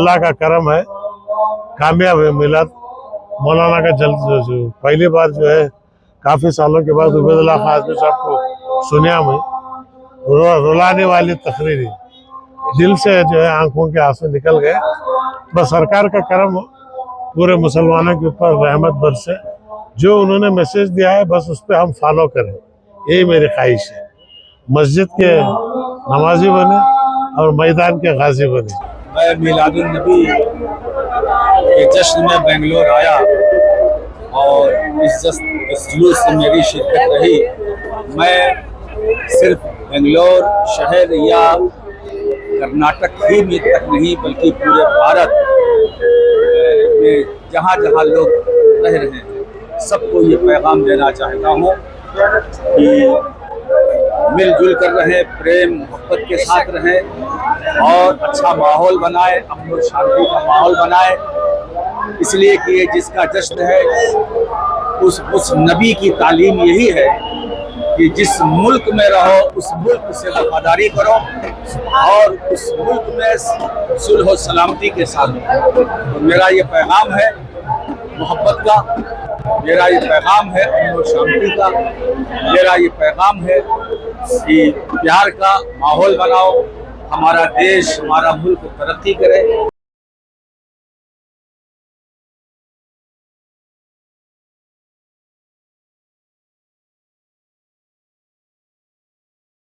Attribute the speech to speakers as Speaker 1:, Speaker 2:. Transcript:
Speaker 1: अल्लाह का करम है, कामयाब है मिलाद मौलाना का। जल्द पहली बार जो है काफी सालों के बाद उबैदुल्लाह खान आज़मी साहब को सुनिया में रुलाने वाली तकरीरी, दिल से जो है आंखों के आंसू निकल गए। बस सरकार का करम पूरे मुसलमानों के ऊपर रहमत बरसे, जो उन्होंने मैसेज दिया है बस उस पर हम फॉलो करें, यही मेरी ख्वाहिश है। मस्जिद के नमाजी बने और मैदान के गाजी बने।
Speaker 2: मैं मिलादुन नबी के जश्न में बेंगलोर आया और इस जुलूस से मेरी शिरकत रही। मैं सिर्फ बेंगलोर शहर या कर्नाटक ही में तक नहीं बल्कि पूरे भारत में जहाँ जहाँ लोग रह रहे हैं सबको ये पैगाम देना चाहता हूँ कि मिलजुल कर रहें, प्रेम मोहब्बत के साथ रहें और अच्छा माहौल बनाए, अमन और शांति का माहौल बनाए। इसलिए कि ये जिसका जश्न है उस नबी की तालीम यही है कि जिस मुल्क में रहो उस मुल्क से वफादारी करो और उस मुल्क में सुलह और सलामती के साथ। तो मेरा ये पैगाम है मोहब्बत का, मेरा ये पैगाम है अमन और शांति का, मेरा ये पैगाम है कि प्यार का माहौल बनाओ, हमारा देश हमारा मुल्क तरक्की करे।